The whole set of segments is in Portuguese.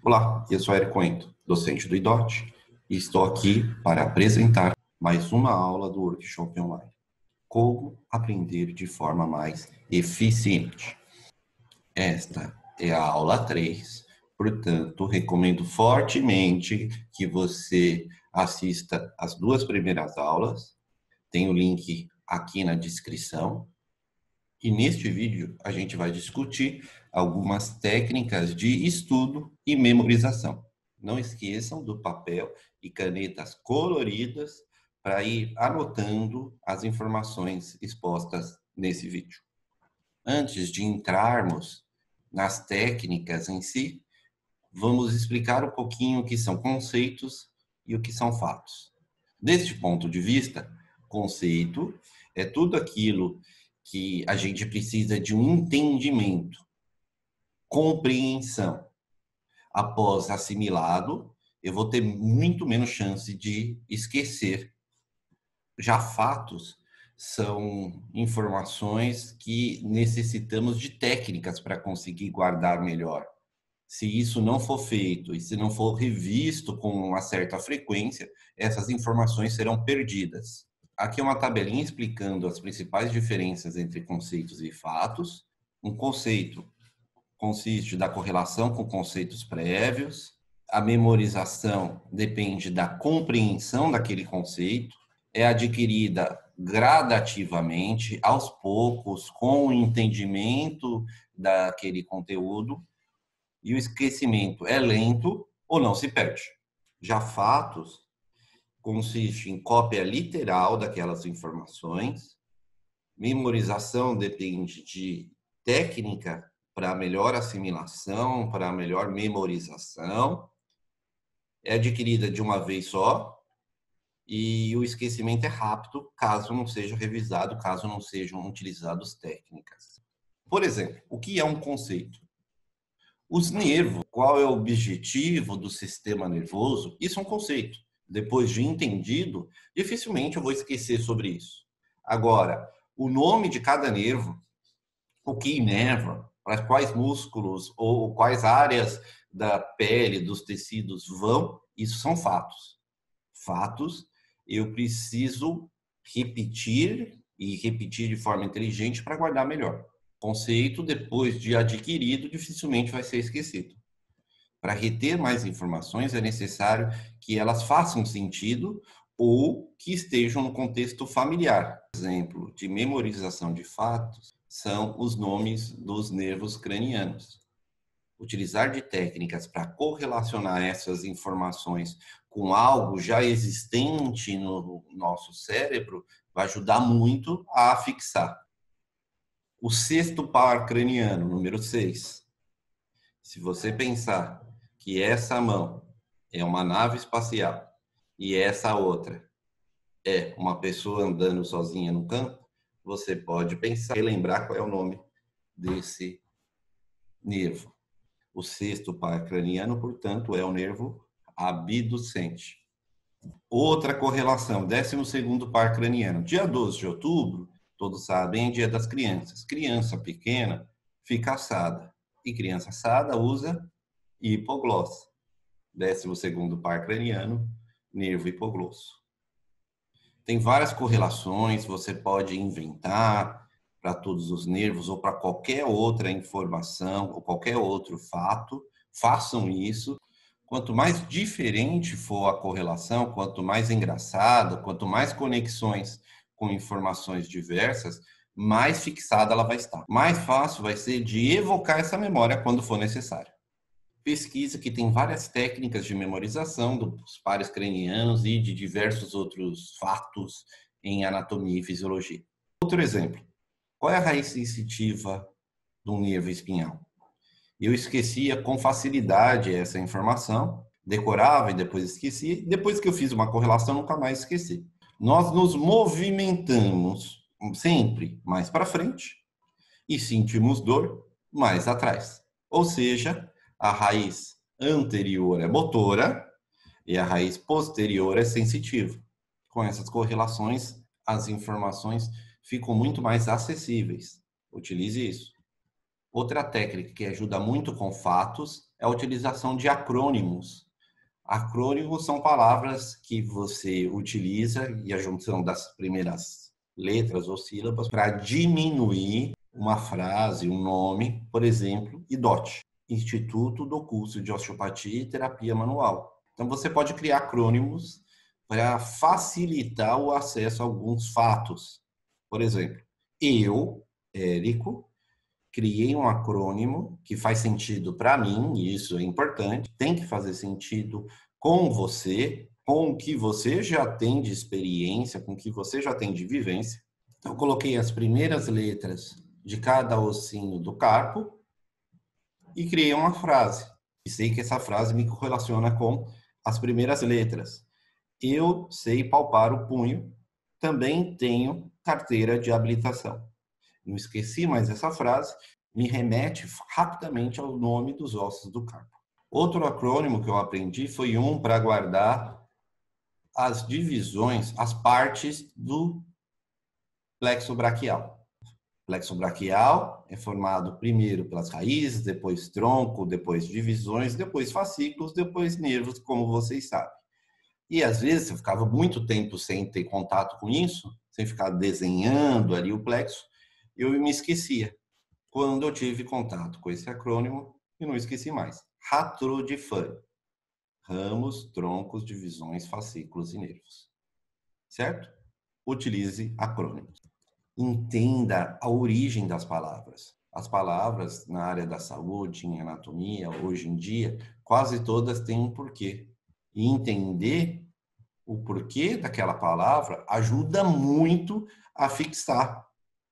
Olá, eu sou Érico Coento, docente do IDOT, e estou aqui para apresentar mais uma aula do workshop online. Como aprender de forma mais eficiente. Esta é a aula 3, portanto, recomendo fortemente que você assista as duas primeiras aulas. Tem o link aqui na descrição. E neste vídeo a gente vai discutir algumas técnicas de estudo e memorização. Não esqueçam do papel e canetas coloridas para ir anotando as informações expostas nesse vídeo. Antes de entrarmos nas técnicas em si, vamos explicar um pouquinho o que são conceitos e o que são fatos. Deste ponto de vista, conceito é tudo aquilo que a gente precisa de um entendimento, compreensão. Após assimilado, eu vou ter muito menos chance de esquecer. Já fatos são informações que necessitamos de técnicas para conseguir guardar melhor. Se isso não for feito e se não for revisto com uma certa frequência, essas informações serão perdidas. Aqui é uma tabelinha explicando as principais diferenças entre conceitos e fatos. Um conceito consiste da correlação com conceitos prévios. A memorização depende da compreensão daquele conceito. É adquirida gradativamente, aos poucos, com o entendimento daquele conteúdo. E o esquecimento é lento ou não se perde. Já fatos consiste em cópia literal daquelas informações. Memorização depende de técnica para melhor assimilação, para melhor memorização. É adquirida de uma vez só. E o esquecimento é rápido, caso não seja revisado, caso não sejam utilizadas técnicas. Por exemplo, o que é um conceito? Os nervos, qual é o objetivo do sistema nervoso? Isso é um conceito. Depois de entendido, dificilmente eu vou esquecer sobre isso. Agora, o nome de cada nervo, o que inerva, para quais músculos ou quais áreas da pele, dos tecidos vão, isso são fatos. Fatos, eu preciso repetir e repetir de forma inteligente para guardar melhor. Conceito, depois de adquirido, dificilmente vai ser esquecido. Para reter mais informações, é necessário que elas façam sentido ou que estejam no contexto familiar. Exemplo de memorização de fatos são os nomes dos nervos cranianos. Utilizar de técnicas para correlacionar essas informações com algo já existente no nosso cérebro vai ajudar muito a fixar. O sexto par craniano, número 6. Se você pensar que essa mão é uma nave espacial e essa outra é uma pessoa andando sozinha no campo, você pode pensar e lembrar qual é o nome desse nervo. O sexto par craniano, portanto, é o nervo abducente. Outra correlação, 12º par craniano. Dia 12 de outubro, todos sabem, é dia das crianças. Criança pequena fica assada. E criança assada usa hipoglossa. 12º par craniano, nervo hipoglosso. Tem várias correlações, você pode inventar para todos os nervos ou para qualquer outra informação ou qualquer outro fato. Façam isso. Quanto mais diferente for a correlação, quanto mais engraçada, quanto mais conexões com informações diversas, mais fixada ela vai estar. Mais fácil vai ser de evocar essa memória quando for necessário. Pesquisa que tem várias técnicas de memorização dos pares cranianos e de diversos outros fatos em anatomia e fisiologia. Outro exemplo, qual é a raiz sensitiva do nervo espinhal? Eu esquecia com facilidade essa informação, decorava e depois esquecia. Depois que eu fiz uma correlação, nunca mais esqueci. Nós nos movimentamos sempre mais para frente e sentimos dor mais atrás. Ou seja, a raiz anterior é motora e a raiz posterior é sensitiva. Com essas correlações, as informações ficam muito mais acessíveis. Utilize isso. Outra técnica que ajuda muito com fatos é a utilização de acrônimos. Acrônimos são palavras que você utiliza e a junção das primeiras letras ou sílabas para diminuir uma frase, um nome, por exemplo, IDOT, Instituto do Curso de Osteopatia e Terapia Manual. Então, você pode criar acrônimos para facilitar o acesso a alguns fatos. Por exemplo, eu, Érico, criei um acrônimo que faz sentido para mim, e isso é importante, tem que fazer sentido com você, com o que você já tem de experiência, com o que você já tem de vivência. Então, eu coloquei as primeiras letras de cada ossinho do carpo e criei uma frase. E sei que essa frase me correlaciona com as primeiras letras. Eu sei palpar o punho, também tenho carteira de habilitação. Não esqueci mais essa frase, me remete rapidamente ao nome dos ossos do carpo. Outro acrônimo que eu aprendi foi um para guardar as divisões, as partes do plexo braquial. O plexo braquial é formado primeiro pelas raízes, depois tronco, depois divisões, depois fascículos, depois nervos, como vocês sabem. E às vezes eu ficava muito tempo sem ter contato com isso, sem ficar desenhando ali o plexo, eu me esquecia. Quando eu tive contato com esse acrônimo, eu não esqueci mais. RATRODIFAN. Ramos, troncos, divisões, fascículos e nervos. Certo? Utilize acrônimos. Entenda a origem das palavras. As palavras na área da saúde, em anatomia, hoje em dia, quase todas têm um porquê. E entender o porquê daquela palavra ajuda muito a fixar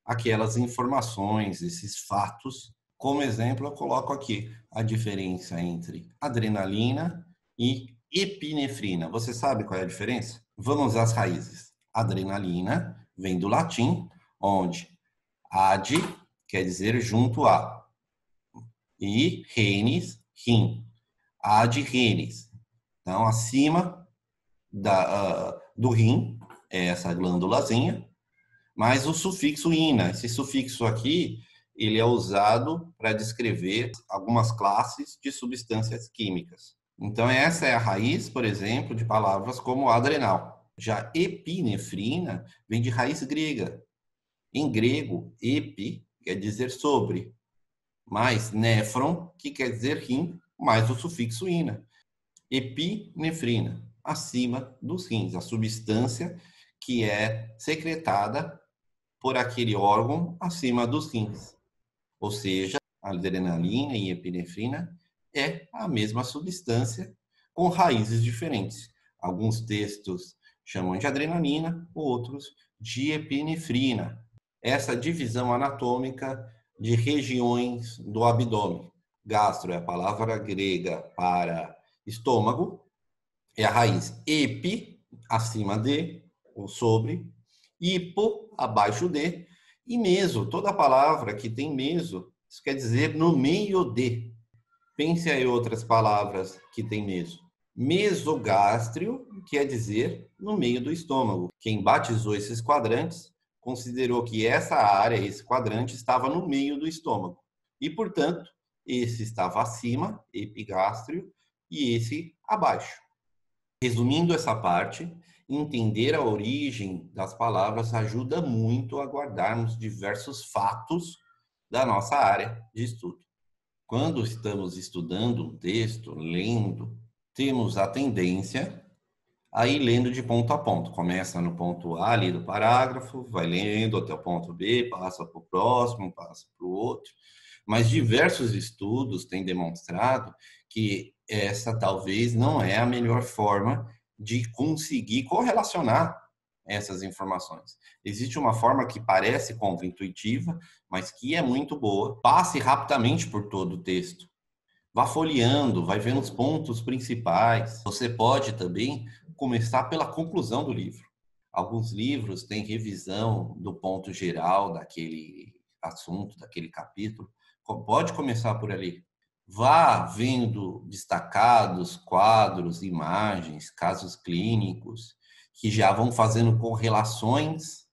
aquelas informações, esses fatos. Como exemplo, eu coloco aqui a diferença entre adrenalina e epinefrina. Você sabe qual é a diferença? Vamos às raízes. Adrenalina vem do latim, onde ad quer dizer junto a, e renis, rim. Ad renis. Então, acima do rim, é essa glândulazinha, mas o sufixo ina, esse sufixo aqui, ele é usado para descrever algumas classes de substâncias químicas. Então, essa é a raiz, por exemplo, de palavras como adrenal. Já epinefrina vem de raiz grega. Em grego, epi quer dizer sobre, mais néfron, que quer dizer rim, mais o sufixo ina. Epinefrina, acima dos rins, a substância que é secretada por aquele órgão acima dos rins. Ou seja, a adrenalina e a epinefrina é a mesma substância com raízes diferentes. Alguns textos chamam de adrenalina, outros de epinefrina. Essa divisão anatômica de regiões do abdômen. Gastro é a palavra grega para estômago, é a raiz epi, acima de, ou sobre, hipo, abaixo de, e meso, toda palavra que tem meso, isso quer dizer no meio de. Pense aí outras palavras que tem meso. Mesogástrio quer dizer no meio do estômago. Quem batizou esses quadrantes considerou que essa área, esse quadrante, estava no meio do estômago. E, portanto, esse estava acima, epigástrio, e esse abaixo. Resumindo essa parte, entender a origem das palavras ajuda muito a guardarmos diversos fatos da nossa área de estudo. Quando estamos estudando um texto, lendo, temos a tendência a ir lendo de ponto a ponto. Começa no ponto A ali do parágrafo, vai lendo até o ponto B, passa para o próximo, passa para o outro. Mas diversos estudos têm demonstrado que essa talvez não é a melhor forma de conseguir correlacionar essas informações. Existe uma forma que parece contraintuitiva, mas que é muito boa. Passe rapidamente por todo o texto. Vá folheando, vai vendo os pontos principais. Você pode também começar pela conclusão do livro. Alguns livros têm revisão do ponto geral daquele assunto, daquele capítulo. Pode começar por ali. Vá vendo destacados, quadros, imagens, casos clínicos, que já vão fazendo correlações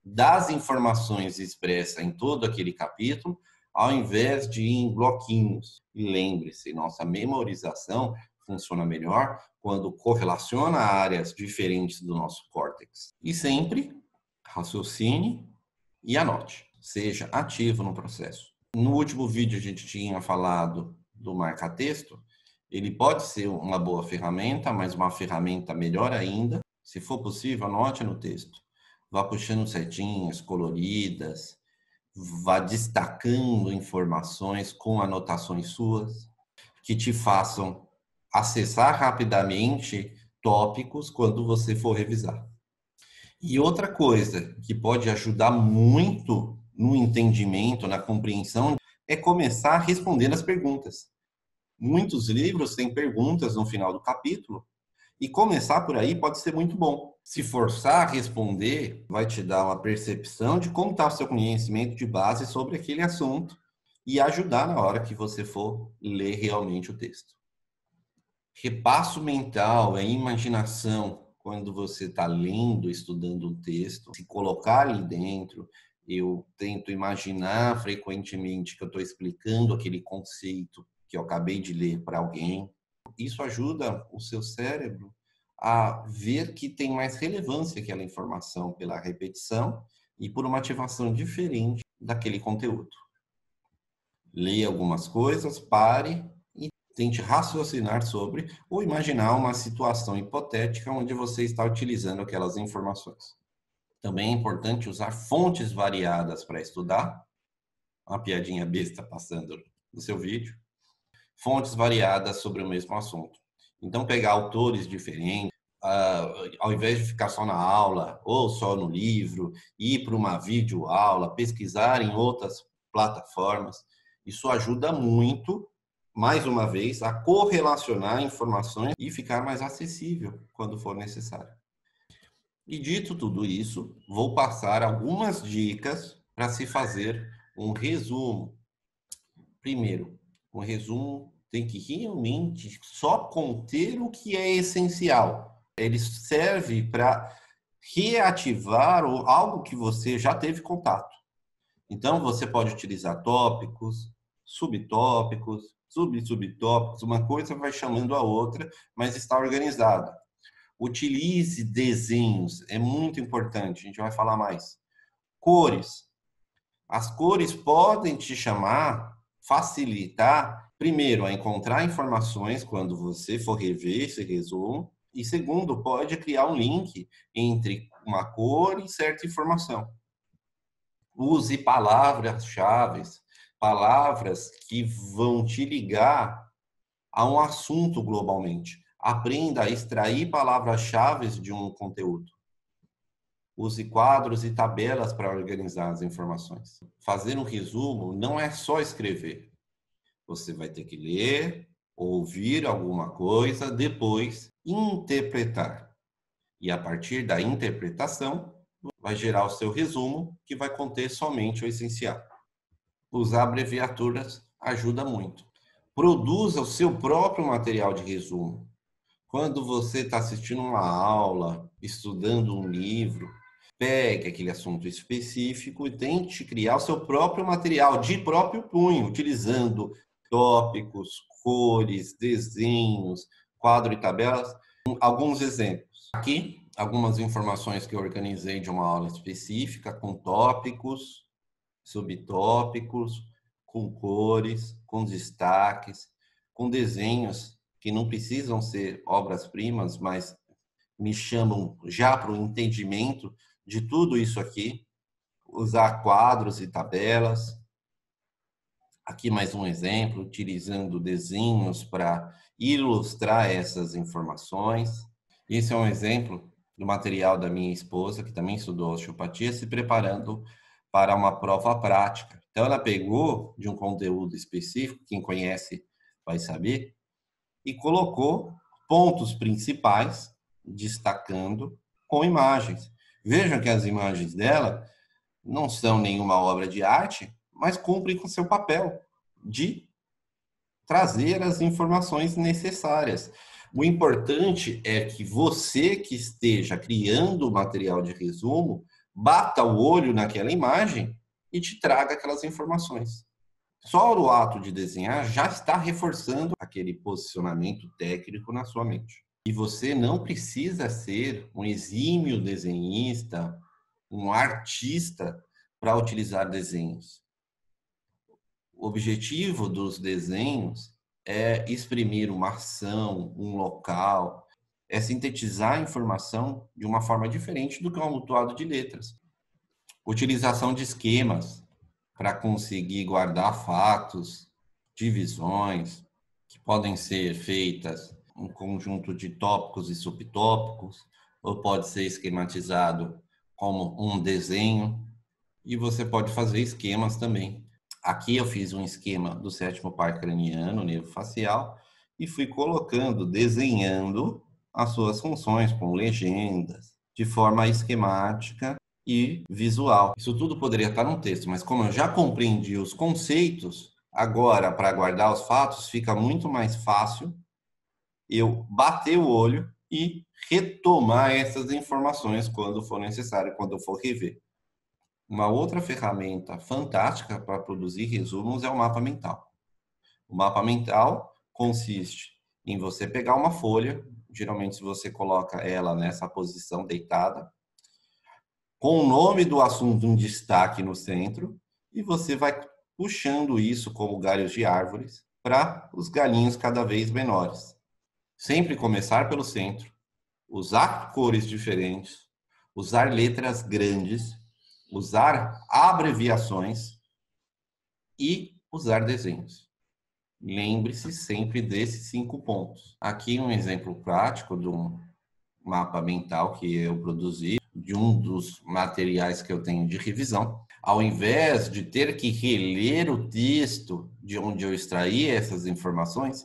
das informações expressas em todo aquele capítulo ao invés de ir em bloquinhos. E lembre-se, nossa memorização funciona melhor quando correlaciona áreas diferentes do nosso córtex. E sempre raciocine e anote. Seja ativo no processo. No último vídeo a gente tinha falado do marca-texto. Ele pode ser uma boa ferramenta, mas uma ferramenta melhor ainda. Se for possível, anote no texto. Vá puxando setinhas coloridas, vá destacando informações com anotações suas que te façam acessar rapidamente tópicos quando você for revisar. E outra coisa que pode ajudar muito no entendimento, na compreensão, é começar respondendo as perguntas. Muitos livros têm perguntas no final do capítulo e começar por aí pode ser muito bom. Se forçar a responder, vai te dar uma percepção de como está o seu conhecimento de base sobre aquele assunto e ajudar na hora que você for ler realmente o texto. Repasso mental é imaginação. Quando você está lendo, estudando um texto, se colocar ali dentro, eu tento imaginar frequentemente que eu estou explicando aquele conceito que eu acabei de ler para alguém. Isso ajuda o seu cérebro a ver que tem mais relevância aquela informação pela repetição e por uma ativação diferente daquele conteúdo. Leia algumas coisas, pare e tente raciocinar sobre ou imaginar uma situação hipotética onde você está utilizando aquelas informações. Também é importante usar fontes variadas para estudar. Uma piadinha besta passando no seu vídeo. Fontes variadas sobre o mesmo assunto. Então, pegar autores diferentes, ao invés de ficar só na aula ou só no livro, ir para uma videoaula, pesquisar em outras plataformas, isso ajuda muito, mais uma vez, a correlacionar informações e ficar mais acessível quando for necessário. E dito tudo isso, vou passar algumas dicas para se fazer um resumo. Primeiro, um resumo tem que realmente só conter o que é essencial. Ele serve para reativar algo que você já teve contato. Então, você pode utilizar tópicos, subtópicos, subtópicos, uma coisa vai chamando a outra, mas está organizada. Utilize desenhos, é muito importante, a gente vai falar mais. Cores. As cores podem te facilitar, primeiro, a encontrar informações quando você for rever esse resumo, e segundo, pode criar um link entre uma cor e certa informação. Use palavras-chave, palavras que vão te ligar a um assunto globalmente. Aprenda a extrair palavras-chave de um conteúdo. Use quadros e tabelas para organizar as informações. Fazer um resumo não é só escrever. Você vai ter que ler, ouvir alguma coisa, depois interpretar. E a partir da interpretação, vai gerar o seu resumo, que vai conter somente o essencial. Usar abreviaturas ajuda muito. Produza o seu próprio material de resumo. Quando você está assistindo uma aula, estudando um livro, pegue aquele assunto específico e tente criar o seu próprio material de próprio punho, utilizando tópicos, cores, desenhos, quadro e tabelas. Alguns exemplos. Aqui, algumas informações que eu organizei de uma aula específica, com tópicos, subtópicos, com cores, com destaques, com desenhos que não precisam ser obras-primas, mas me chamam já para o entendimento de tudo isso aqui. Usar quadros e tabelas. Aqui mais um exemplo, utilizando desenhos para ilustrar essas informações. Esse é um exemplo do material da minha esposa, que também estudou osteopatia, se preparando para uma prova prática. Então, ela pegou de um conteúdo específico, quem conhece vai saber, e colocou pontos principais, destacando com imagens. Vejam que as imagens dela não são nenhuma obra de arte, mas cumprem com seu papel de trazer as informações necessárias. O importante é que você que esteja criando o material de resumo, bata o olho naquela imagem e te traga aquelas informações. Só o ato de desenhar já está reforçando aquele posicionamento técnico na sua mente. E você não precisa ser um exímio desenhista, um artista para utilizar desenhos. O objetivo dos desenhos é exprimir uma ação, um local, é sintetizar a informação de uma forma diferente do que um amontoado de letras. Utilização de esquemas para conseguir guardar fatos, divisões, que podem ser feitas um conjunto de tópicos e subtópicos, ou pode ser esquematizado como um desenho, e você pode fazer esquemas também. Aqui eu fiz um esquema do sétimo par craniano, nervo facial, e fui colocando, desenhando as suas funções com legendas, de forma esquemática e visual. Isso tudo poderia estar num texto, mas como eu já compreendi os conceitos, agora para guardar os fatos fica muito mais fácil eu bater o olho e retomar essas informações quando for necessário, quando eu for rever. Uma outra ferramenta fantástica para produzir resumos é o mapa mental. O mapa mental consiste em você pegar uma folha, geralmente você coloca ela nessa posição deitada, com o nome do assunto em destaque no centro, e você vai puxando isso como galhos de árvores para os galinhos cada vez menores. Sempre começar pelo centro, usar cores diferentes, usar letras grandes, usar abreviações e usar desenhos. Lembre-se sempre desses 5 pontos. Aqui um exemplo prático de um mapa mental que eu produzi, de um dos materiais que eu tenho de revisão. Ao invés de ter que reler o texto de onde eu extraí essas informações,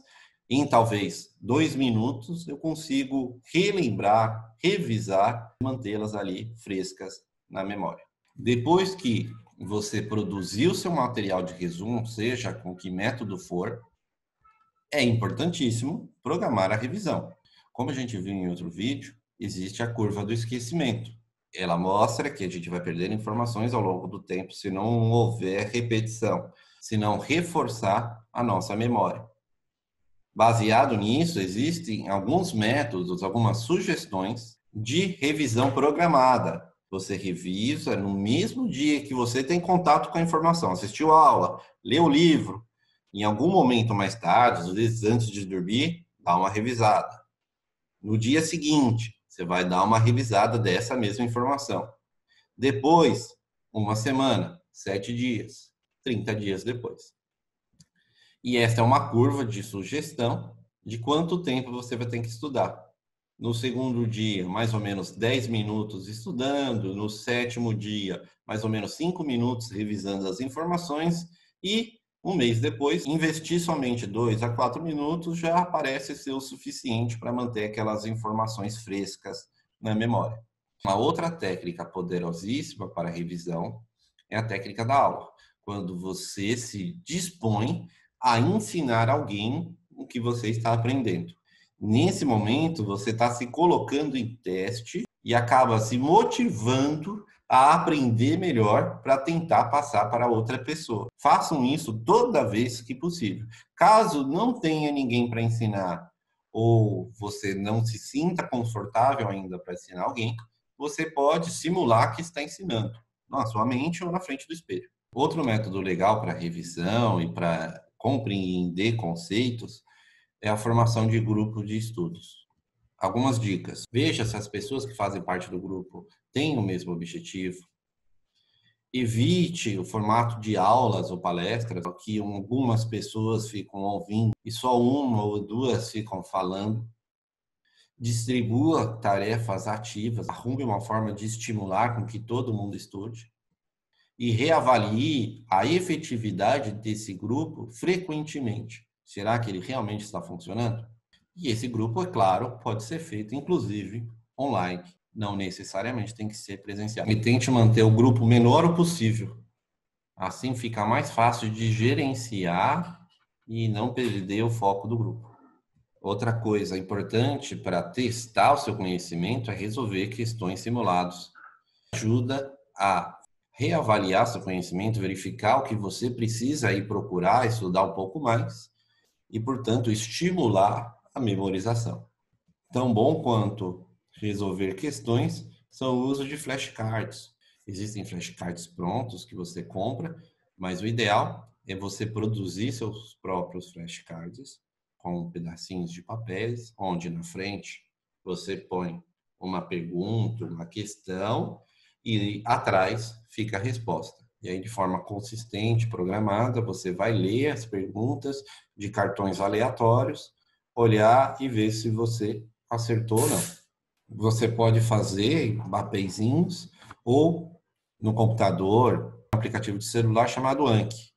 em talvez 2 minutos eu consigo relembrar, revisar, mantê-las ali frescas na memória. Depois que você produziu seu material de resumo, seja com que método for, é importantíssimo programar a revisão. Como a gente viu em outro vídeo, existe a curva do esquecimento. Ela mostra que a gente vai perder informações ao longo do tempo se não houver repetição, se não reforçar a nossa memória. Baseado nisso, existem alguns métodos, algumas sugestões de revisão programada. Você revisa no mesmo dia que você tem contato com a informação, assistiu a aula, leu o livro, em algum momento mais tarde, às vezes antes de dormir, dá uma revisada. No dia seguinte, você vai dar uma revisada dessa mesma informação. Depois, uma semana, 7 dias, 30 dias depois. E esta é uma curva de sugestão de quanto tempo você vai ter que estudar. No segundo dia, mais ou menos 10 minutos estudando. No sétimo dia, mais ou menos 5 minutos revisando as informações. E um mês depois, investir somente 2 a 4 minutos já parece ser o suficiente para manter aquelas informações frescas na memória. Uma outra técnica poderosíssima para revisão é a técnica da aula. Quando você se dispõe a ensinar alguém o que você está aprendendo. Nesse momento, você está se colocando em teste e acaba se motivando a aprender melhor para tentar passar para outra pessoa. Façam isso toda vez que possível. Caso não tenha ninguém para ensinar ou você não se sinta confortável ainda para ensinar alguém, você pode simular que está ensinando na sua mente ou na frente do espelho. Outro método legal para revisão e para compreender conceitos é a formação de grupo de estudos. Algumas dicas. Veja se as pessoas que fazem parte do grupo têm o mesmo objetivo. Evite o formato de aulas ou palestras, que algumas pessoas ficam ouvindo e só uma ou duas ficam falando. Distribua tarefas ativas, arrume uma forma de estimular com que todo mundo estude. E reavalie a efetividade desse grupo frequentemente. Será que ele realmente está funcionando? E esse grupo, é claro, pode ser feito, inclusive, online. Não necessariamente tem que ser presencial. E tente manter o grupo menor o possível. Assim fica mais fácil de gerenciar e não perder o foco do grupo. Outra coisa importante para testar o seu conhecimento é resolver questões simuladas. Ajuda a reavaliar seu conhecimento, verificar o que você precisa ir procurar, estudar um pouco mais e, portanto, estimular a memorização. Tão bom quanto resolver questões são o uso de flashcards. Existem flashcards prontos que você compra, mas o ideal é você produzir seus próprios flashcards com pedacinhos de papéis, onde na frente você põe uma pergunta, uma questão e atrás fica a resposta. E aí, de forma consistente, programada, você vai ler as perguntas de cartões aleatórios, olhar e ver se você acertou ou não. Você pode fazer em papeizinhos ou no computador, um aplicativo de celular chamado Anki.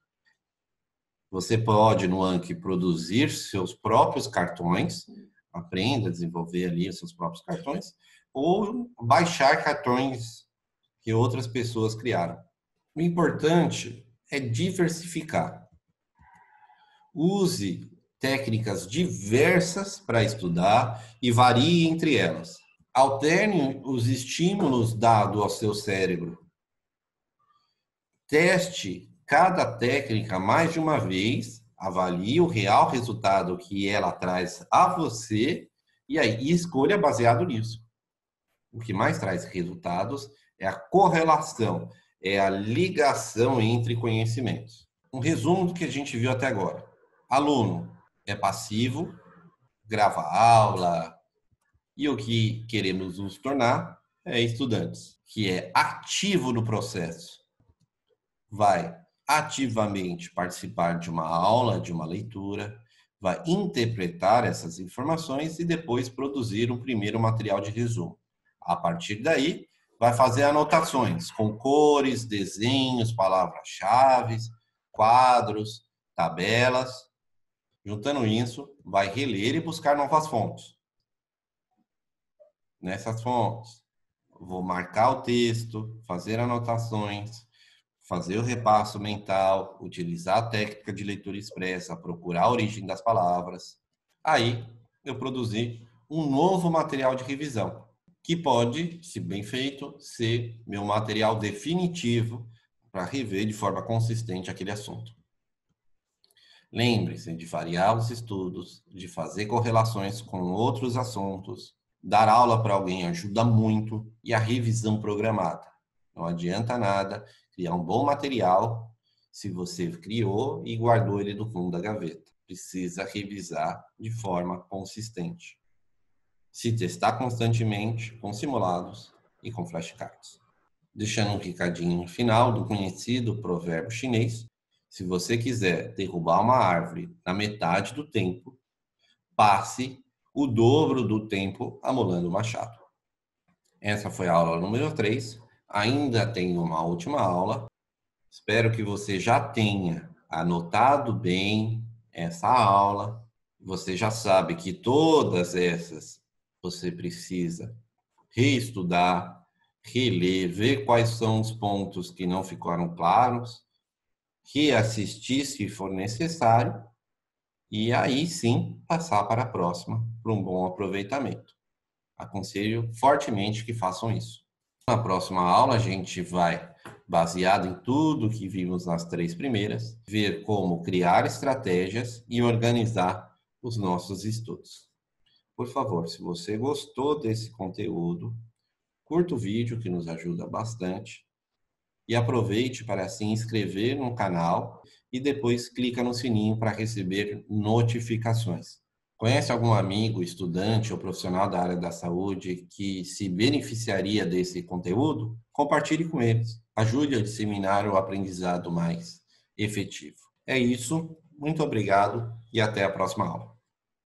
Você pode, no Anki, produzir seus próprios cartões, aprenda a desenvolver ali os seus próprios cartões, ou baixar cartões que outras pessoas criaram. O importante é diversificar. Use técnicas diversas para estudar e varie entre elas. Alterne os estímulos dados ao seu cérebro. Teste cada técnica mais de uma vez, avalie o real resultado que ela traz a você e aí escolha baseado nisso. O que mais traz resultados é a correlação, é a ligação entre conhecimentos. Um resumo do que a gente viu até agora. Aluno é passivo, grava aula, e o que queremos nos tornar é estudantes, que é ativo no processo. Vai ativamente participar de uma aula, de uma leitura, vai interpretar essas informações e depois produzir um primeiro material de resumo. A partir daí, vai fazer anotações com cores, desenhos, palavras-chave, quadros, tabelas. Juntando isso, vai reler e buscar novas fontes. Nessas fontes, vou marcar o texto, fazer anotações, fazer o repasso mental, utilizar a técnica de leitura expressa, procurar a origem das palavras. Aí, eu produzi um novo material de revisão, que pode, se bem feito, ser meu material definitivo para rever de forma consistente aquele assunto. Lembre-se de variar os estudos, de fazer correlações com outros assuntos. Dar aula para alguém ajuda muito e a revisão programada. Não adianta nada criar um bom material se você criou e guardou ele no fundo da gaveta. Precisa revisar de forma consistente. Se testar constantemente com simulados e com flashcards. Deixando um recadinho final do conhecido provérbio chinês: se você quiser derrubar uma árvore na metade do tempo, passe o dobro do tempo amolando o machado. Essa foi a aula número 3. Ainda tem uma última aula. Espero que você já tenha anotado bem essa aula. Você já sabe que todas essas você precisa reestudar, reler, ver quais são os pontos que não ficaram claros, reassistir se for necessário, e aí sim passar para a próxima, para um bom aproveitamento. Aconselho fortemente que façam isso. Na próxima aula a gente vai, baseado em tudo que vimos nas 3 primeiras, ver como criar estratégias e organizar os nossos estudos. Por favor, se você gostou desse conteúdo, curta o vídeo que nos ajuda bastante e aproveite para se inscrever no canal e depois clica no sininho para receber notificações. Conhece algum amigo, estudante ou profissional da área da saúde que se beneficiaria desse conteúdo? Compartilhe com eles. Ajude a disseminar o aprendizado mais efetivo. É isso. Muito obrigado e até a próxima aula.